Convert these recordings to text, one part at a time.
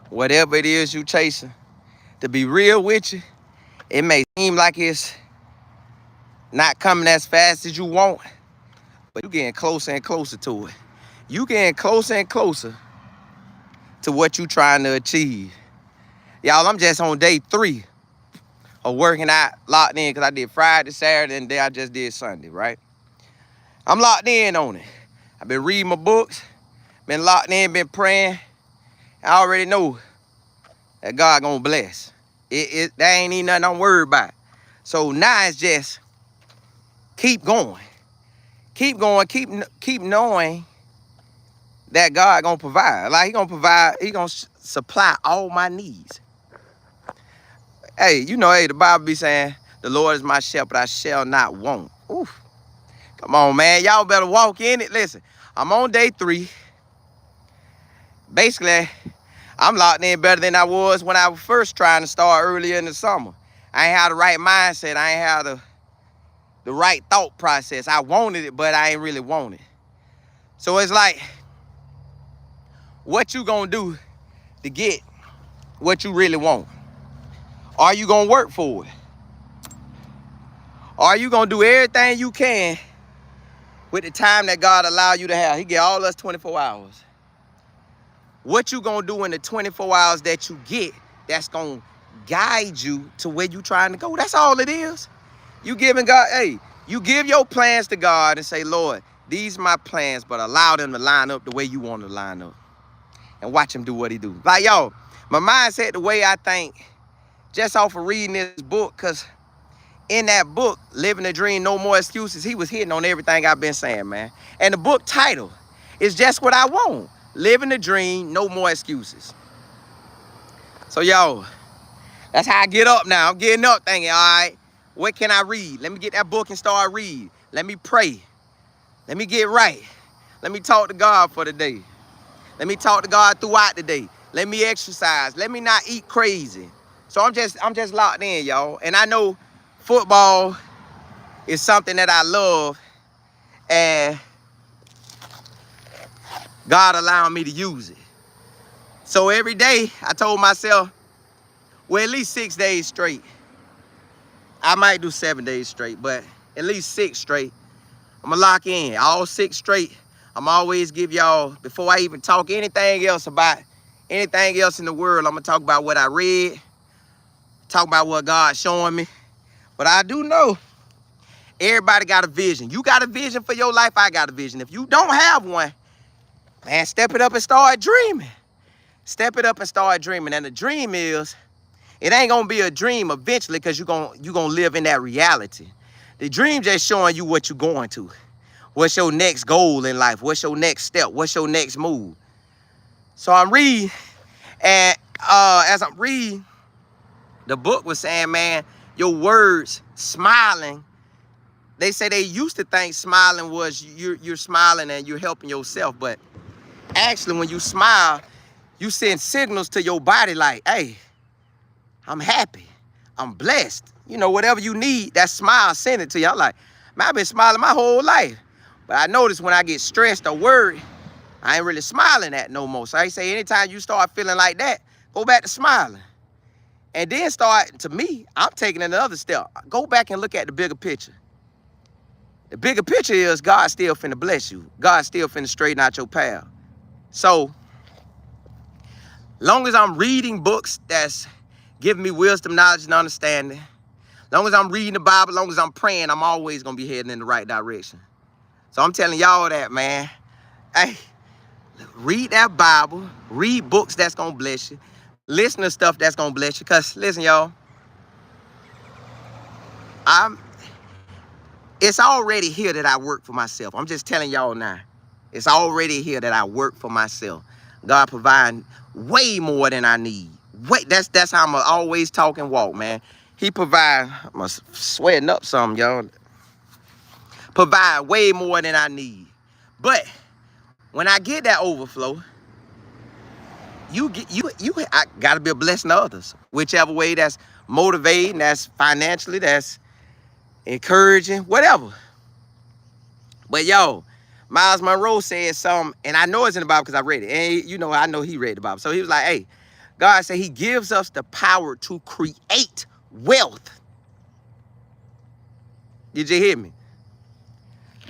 Whatever it is you chasing, to be real with you, it may seem like it's not coming as fast as you want, but you getting closer and closer to it. You getting closer and closer to what you trying to achieve. Y'all, I'm just on day 3 of working out, locked in, because I did Friday, Saturday, and then I just did Sunday, right? I'm locked in on it. I've been reading my books, been locked in, been praying. I already know that God gonna bless. That ain't even nothing I'm worried about. So now it's just keep going. Keep going, keep knowing that God gonna provide. Like he gonna provide, he gonna supply all my needs. Hey, the Bible be saying, the Lord is my shepherd, I shall not want. Oof. Come on, man. Y'all better walk in it. Listen, I'm on day 3. Basically, I'm locked in better than I was when I was first trying to start earlier in the summer. I ain't had the right mindset. I ain't had the right thought process. I wanted it, but I ain't really want it. So it's like, what you gonna do to get what you really want? Are you gonna work for it? Are you gonna do everything you can with the time that God allow you to have? He get all us 24 hours. What you gonna do in the 24 hours that you get that's gonna guide you to where you trying to go? That's all it is. You giving God, hey, you give your plans to God and say, Lord, these are my plans, but allow them to line up the way you want to line up. And watch him do what he do. Like, yo, my mindset, the way I think, just off of reading this book, because in that book, Living the Dream, No More Excuses, he was hitting on everything I've been saying, man. And the book title is just what I want. Living the Dream, No More Excuses. So, yo, that's how I get up now. I'm getting up thinking, all right, what can I read? Let me get that book and start reading. Let me pray. Let me get right. Let me talk to God for the day. Let me talk to God throughout the day. Let me exercise. Let me not eat crazy. So I'm just locked in, y'all. And I know football is something that I love, and God allowing me to use it. So every day I told myself, well, at least 6 days straight. I might do 7 days straight, but at least 6 straight. I'm gonna lock in. All 6 straight. I'm always give y'all, before I even talk anything else about anything else in the world, I'm gonna talk about what I read, talk about what God's showing me. But I do know everybody got a vision. You got a vision for your life, I got a vision. If you don't have one, man, step it up and start dreaming. Step it up and start dreaming. And the dream is, it ain't gonna be a dream eventually, because you're gonna live in that reality. The dream just showing you what you're going to. What's your next goal in life? What's your next step? What's your next move? So I'm reading, and as I'm reading, the book was saying, man, your words, smiling. They say they used to think smiling was you're smiling and you're helping yourself, but actually when you smile, you send signals to your body like, hey, I'm happy, I'm blessed. Whatever you need, that smile, send it to you. I'm like, man, I've been smiling my whole life. But I notice when I get stressed or worried, I ain't really smiling at no more. So I say anytime you start feeling like that, go back to smiling. And then start, to me, I'm taking another step. Go back and look at the bigger picture. The bigger picture is God still finna bless you. God still finna straighten out your path. So, long as I'm reading books that's giving me wisdom, knowledge, and understanding, long as I'm reading the Bible, long as I'm praying, I'm always gonna be heading in the right direction. So I'm telling y'all that, man. Hey, read that Bible, read books that's gonna bless you, listen to stuff that's gonna bless you. Cause listen, y'all, it's already here that I work for myself. I'm just telling y'all now. It's already here that I work for myself. God providing way more than I need. That's how I'm always talk and walk, man. He provide, I'm sweating up some, y'all. Provide way more than I need. But when I get that overflow, I gotta be a blessing to others. Whichever way, that's motivating, that's financially, that's encouraging, whatever. But yo, Miles Monroe said something, and I know it's in the Bible because I read it. And I know he read the Bible. So he was like, hey, God said he gives us the power to create wealth. Did you hear me?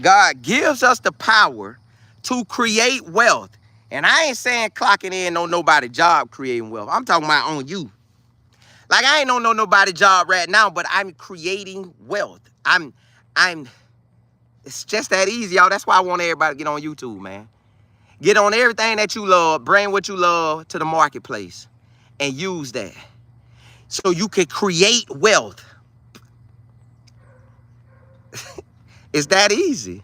God gives us the power to create wealth. And I ain't saying clocking in on nobody job creating wealth. I'm talking about on you. Like I ain't on nobody job right now, but I'm creating wealth. It's just that easy, y'all. That's why I want everybody to get on YouTube, man. Get on everything that you love, bring what you love to the marketplace and use that so you can create wealth. It's that easy.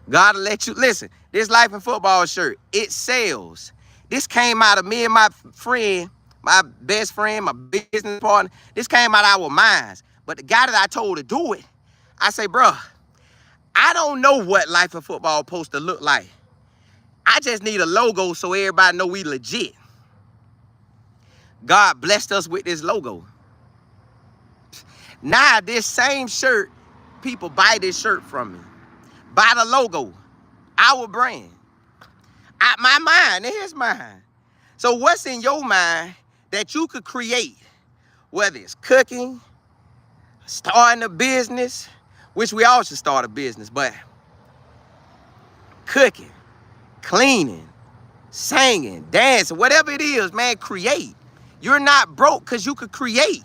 God will let you, listen, this Life in Football shirt, it sells. This came out of me and my friend, my best friend, my business partner. This came out of our minds. But the guy that I told to do it, I say, bro, I don't know what Life in Football is supposed to look like. I just need a logo so everybody know we legit. God blessed us with this logo. Now this same shirt, people buy this shirt from me. Buy the logo, our brand. My mind, here's mine. So what's in your mind that you could create, whether it's cooking, starting a business, which we all should start a business, but cooking, cleaning, singing, dancing, whatever it is, man, create. You're not broke because you could create.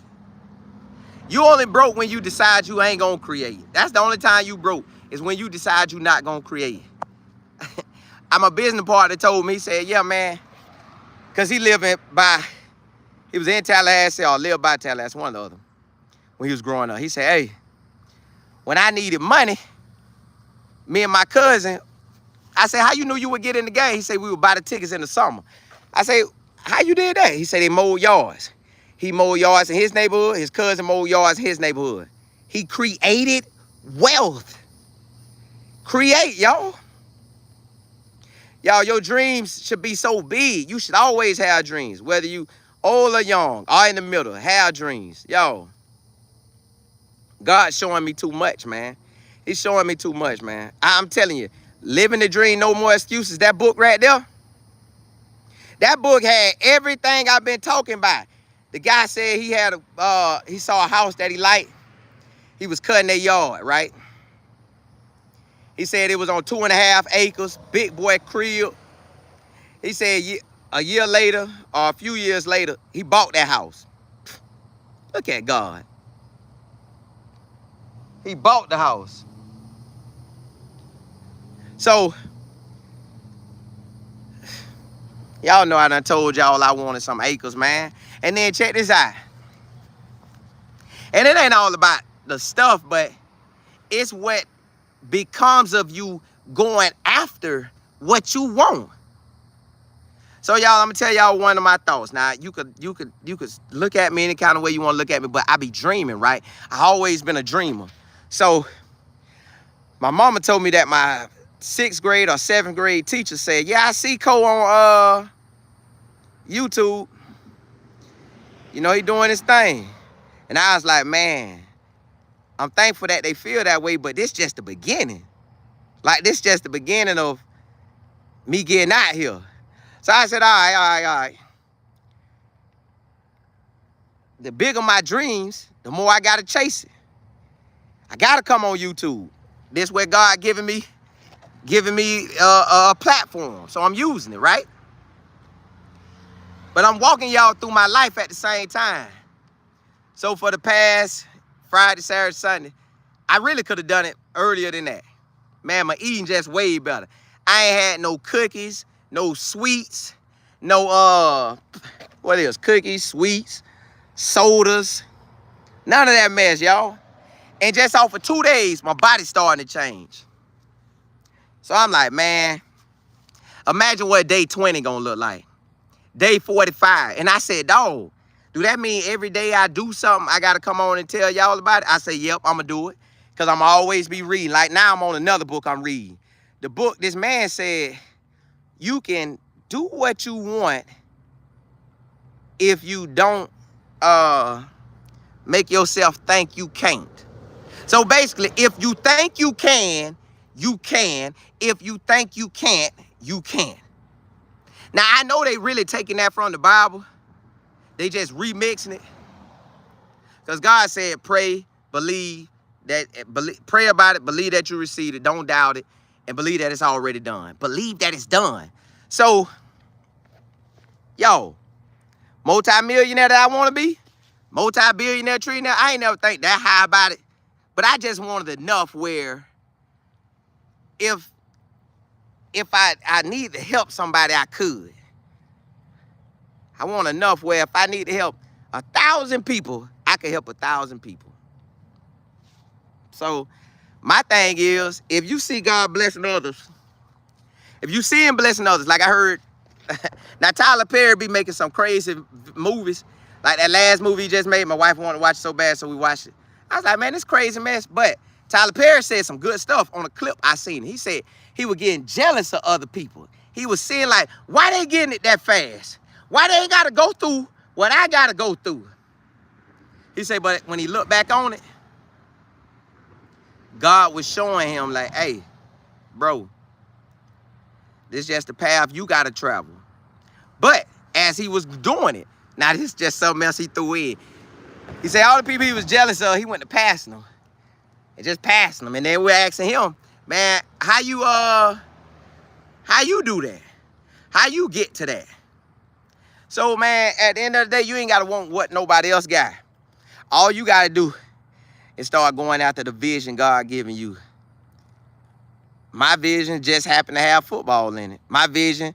You only broke when you decide you ain't gonna create. That's the only time you broke, is when you decide you're not gonna create. My business partner told me, he said, yeah, man, because he was in Tallahassee or lived by Tallahassee, one or the other, when he was growing up. He said, hey, when I needed money, me and my cousin, I said, how you knew you would get in the game? He said, we would buy the tickets in the summer. I said, how you did that? He said, they mowed yards. He mowed yards in his neighborhood. His cousin mowed yards in his neighborhood. He created wealth. Create, y'all. Y'all, your dreams should be so big. You should always have dreams. Whether you old or young or in the middle, have dreams. Y'all, God's showing me too much, man. He's showing me too much, man. I'm telling you, Living the Dream, No More Excuses, that book right there, that book had everything I've been talking about. The guy said he saw a house that he liked. He was cutting their yard, right? He said it was on 2.5 acres, big boy crib. He said a year later, or a few years later, he bought that house. Look at God. He bought the house. So, y'all know I done told y'all I wanted some acres, man. And then check this out. And it ain't all about the stuff, but it's what becomes of you going after what you want. So y'all, I'm gonna tell y'all one of my thoughts. Now you could look at me any kind of way you want to look at me, but I be dreaming, right? I always been a dreamer. So my mama told me that my 6th grade or 7th grade teacher said, yeah, I see Cole on YouTube. You know, he doing his thing. And I was like, man, I'm thankful that they feel that way, but this just the beginning. Like, this just the beginning of me getting out here. So I said, all right. The bigger my dreams, the more I gotta chase it. I gotta come on YouTube. This where God giving me a platform. So I'm using it, right? But I'm walking y'all through my life at the same time. So for the past Friday, Saturday, Sunday, I really could have done it earlier than that. Man, my eating just way better. I ain't had no cookies, no sweets, no, cookies, sweets, sodas, none of that mess, y'all. And just off of 2 days, my body's starting to change. So I'm like, man, imagine what day 20 gonna look like. Day 45. And I said, dog, do that mean every day I do something, I gotta come on and tell y'all about it? I say, yep, I'm gonna do it. Because I'm always be reading. Like now I'm on another book I'm reading. The book, this man said, you can do what you want if you don't make yourself think you can't. So basically, if you think you can, you can. If you think you can't, you can't. Now, I know they really taking that from the Bible, They just remixing it. Because God said, pray, believe pray about it, believe that you received it, don't doubt it, and believe that it's already done. Believe that it's done. So, yo, multi-millionaire that I want to be, multi-billionaire trillionaire, I ain't never think that high about it. But I just wanted enough where if I need to help somebody, I could. I want enough where if I need to help 1,000 people, I can help 1,000 people. So my thing is, if you see God blessing others, if you see him blessing others, like I heard, now Tyler Perry be making some crazy movies. Like that last movie he just made, my wife wanted to watch it so bad, so we watched it. I was like, man, this crazy mess. But Tyler Perry said some good stuff on a clip I seen. He said he was getting jealous of other people. He was saying like, why they getting it that fast? Why they ain't got to go through what I got to go through? He said, but when he looked back on it, God was showing him like, hey, bro, this is just the path you got to travel. But as he was doing it, now this is just something else he threw in. He said all the people he was jealous of, he went to passing them. And just passing them. And then we're asking him, man, how you do that? How you get to that? So, man, at the end of the day, you ain't got to want what nobody else got. All you got to do is start going after the vision God giving you. My vision just happened to have football in it. My vision,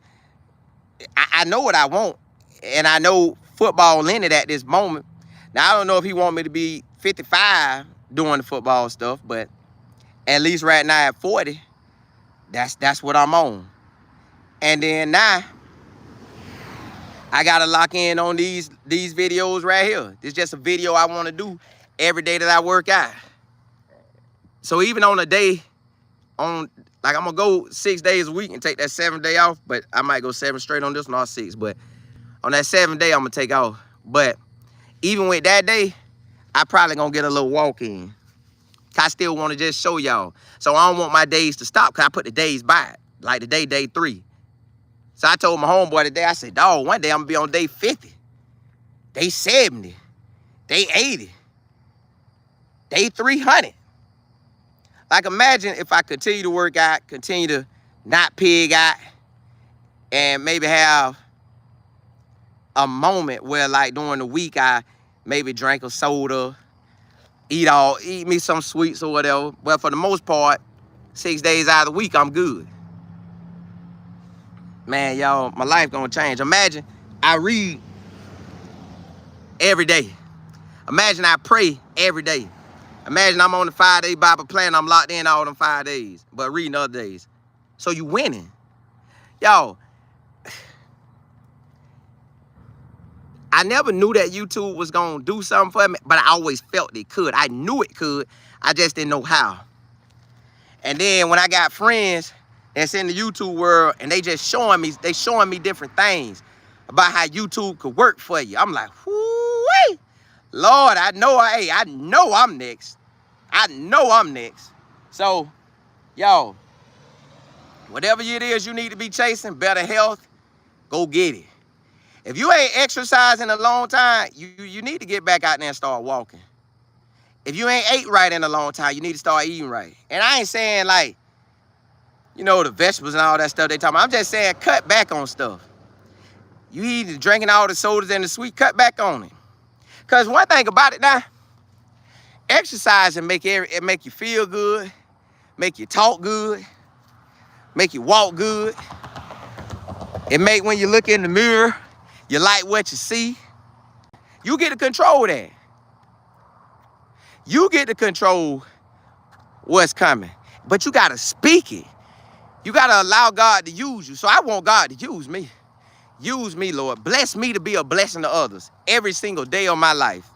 I know what I want, and I know football in it at this moment. Now, I don't know if he want me to be 55 doing the football stuff, but at least right now at 40, that's what I'm on. And then now, I got to lock in on these videos right here. This is just a video I want to do every day that I work out. So even on a day, like I'm going to go 6 days a week and take that 7th day off, but I might go 7 straight on this one or 6. But on that 7th day, I'm going to take off. But even with that day, I probably going to get a little walk in. I still want to just show y'all. So I don't want my days to stop because I put the days by it. Like today, day 3. So I told my homeboy today, I said, dog, one day I'm going to be on day 50, day 70, day 80, day 300. Like imagine if I continue to work out, continue to not pig out, and maybe have a moment where like during the week I maybe drink a soda, eat me some sweets or whatever. But for the most part, 6 days out of the week, I'm good. Man, y'all, my life gonna change. Imagine I read every day. Imagine I pray every day. Imagine I'm on the 5-day Bible plan. I'm locked in all them 5 days, but reading other days. So you winning. Y'all, I never knew that YouTube was gonna do something for me, but I always felt it could. I knew it could. I just didn't know how. And then when I got friends that's in the YouTube world and they showing me different things about how YouTube could work for you. I'm like, whoo-wee. Lord, I know I'm next. I know I'm next. So, y'all, whatever it is you need to be chasing, better health, go get it. If you ain't exercising a long time, you need to get back out there and start walking. If you ain't ate right in a long time, you need to start eating right. And I ain't saying like, you know, the vegetables and all that stuff they talking about. I'm just saying cut back on stuff. You eating, drinking all the sodas and the sweet, cut back on it. Because one thing about it now, exercise and make you feel good, make you talk good, make you walk good. It make when you look in the mirror, you like what you see. You get to control that. You get to control what's coming. But you got to speak it. You got to allow God to use you. So I want God to use me. Use me, Lord. Bless me to be a blessing to others every single day of my life.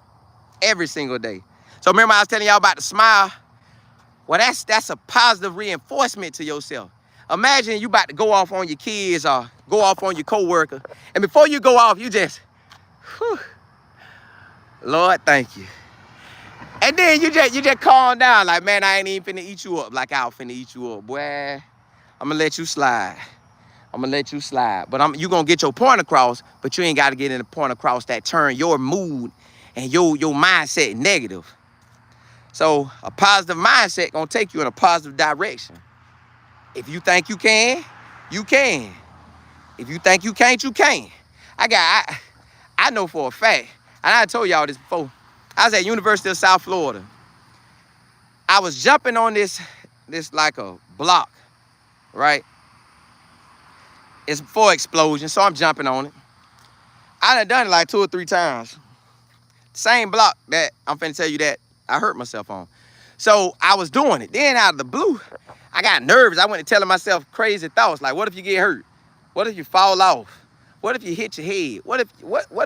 Every single day. So remember I was telling y'all about the smile? Well, that's a positive reinforcement to yourself. Imagine you about to go off on your kids or go off on your coworker. And before you go off, you just, whew, Lord, thank you. And then you just calm down like, man, I ain't even finna eat you up like I was finna eat you up. Boy, I'm gonna let you slide. I'm gonna let you slide. But you gonna get your point across, but you ain't gotta get in the point across that turn your mood and your mindset negative. So a positive mindset gonna take you in a positive direction. If you think you can, you can. If you think you can't, you can't. I know for a fact, and I told y'all this before. I was at University of South Florida. I was jumping on this like a block, right? It's for explosion, so I'm jumping on it. I done it like 2 or 3 times. Same block that I'm finna tell you that I hurt myself on. So I was doing it. Then out of the blue, I got nervous. I went to telling myself crazy thoughts like, what if you get hurt? What if you fall off? What if you hit your head? What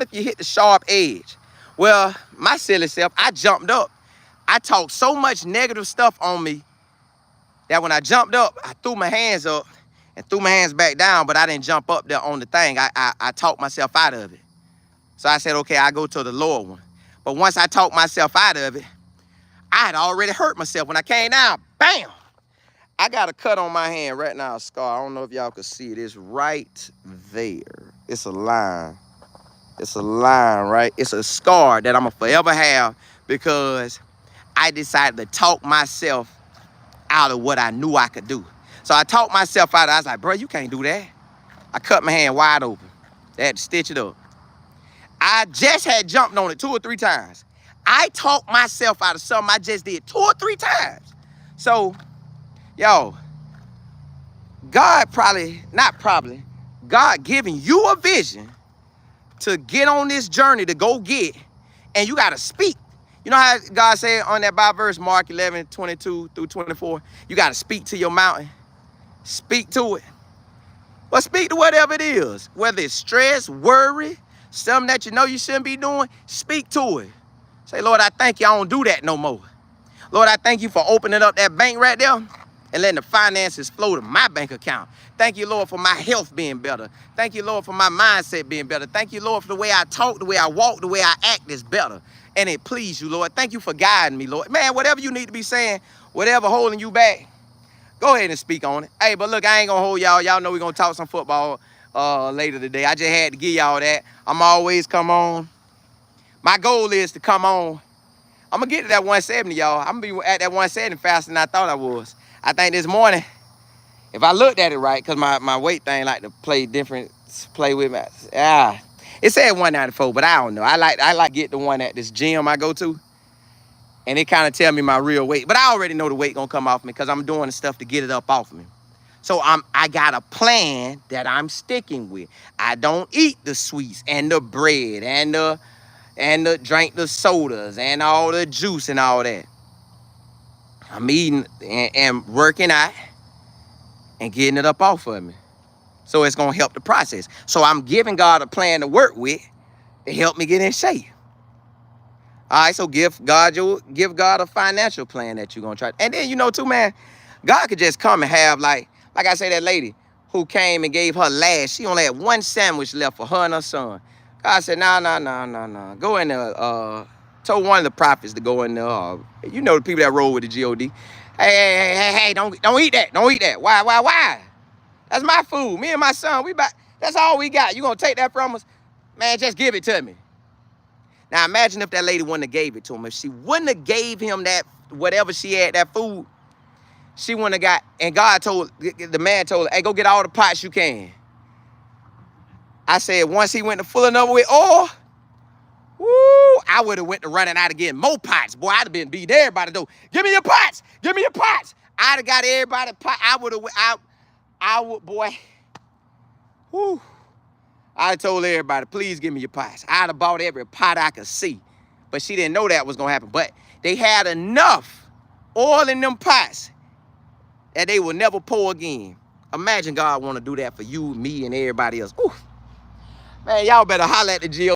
if you hit the sharp edge? Well, my silly self, I jumped up. I talked so much negative stuff on me that when I jumped up, I threw my hands up and threw my hands back down, but I didn't jump up there on the thing. I talked myself out of it. So I said, okay, I go to the lower one. But once I talked myself out of it, I had already hurt myself. When I came down, bam! I got a cut on my hand right now, a scar. I don't know if y'all can see it. It's right there. It's a line. It's a line, right? It's a scar that I'm going to forever have because I decided to talk myself out of what I knew I could do. So I talked myself out. I was like, bro, you can't do that. I cut my hand wide open. They had to stitch it up. I just had jumped on it 2 or 3 times. I talked myself out of something I just did 2 or 3 times. So, yo, God giving you a vision to get on this journey to go get, and you got to speak. You know how God said on that Bible verse, Mark 11:22-24, you got to speak to your mountain. Speak to it. Well, speak to whatever it is, whether it's stress, worry, something that you know you shouldn't be doing, speak to it. Say, Lord, I thank you, I don't do that no more. Lord, I thank you for opening up that bank right there and letting the finances flow to my bank account. Thank you, Lord, for my health being better. Thank you, Lord, for my mindset being better. Thank you, Lord, for the way I talk, the way I walk, the way I act is better. And it please you, Lord. Thank you for guiding me, Lord. Man, whatever you need to be saying, whatever holding you back, go ahead and speak on it. Hey, but look, I ain't gonna hold y'all. Y'all know we're gonna talk some football later today. I just had to give y'all that. I'm always come on. My goal is to come on. I'm gonna get to that 170, y'all. I'm gonna be at that 170 faster than I thought I was. I think this morning, if I looked at it right, because my weight thing like to play with me. It said 194, but I don't know. I like get the one at this gym I go to, and it kind of tell me my real weight. But I already know the weight gonna come off me because I'm doing the stuff to get it up off me. So I got a plan that I'm sticking with. I don't eat the sweets and the bread and the drink the sodas and all the juice and all that. I'm eating and working out and getting it up off of me. So it's gonna help the process. So I'm giving God a plan to work with to help me get in shape. All right, so give God a financial plan that you're gonna try. And then you know too, man, God could just come and have like I say, that lady who came and gave her last, she only had 1 sandwich left for her and her son. God said, no. Go in there. Told one of the prophets to go in there. You know the people that roll with the G.O.D. Hey, don't eat that. Don't eat that. Why? That's my food. Me and my son, that's all we got. You gonna take that from us? Man, just give it to me. Now imagine if that lady wouldn't have gave it to him. If she wouldn't have gave him that, whatever she had, that food, she wouldn't have got, and the man told her, hey, go get all the pots you can. I said, once he went to filling up with oil, woo, I would have went to running out again. More pots. Boy, I'd have been beat everybody though. Give me your pots. Give me your pots. I'd have got everybody pot. I would, boy. Whoo. I told everybody, please give me your pots. I'd have bought every pot I could see. But she didn't know that was going to happen. But they had enough oil in them pots that they will never pour again. Imagine God want to do that for you, me, and everybody else. Ooh. Man, y'all better holler at the G.O.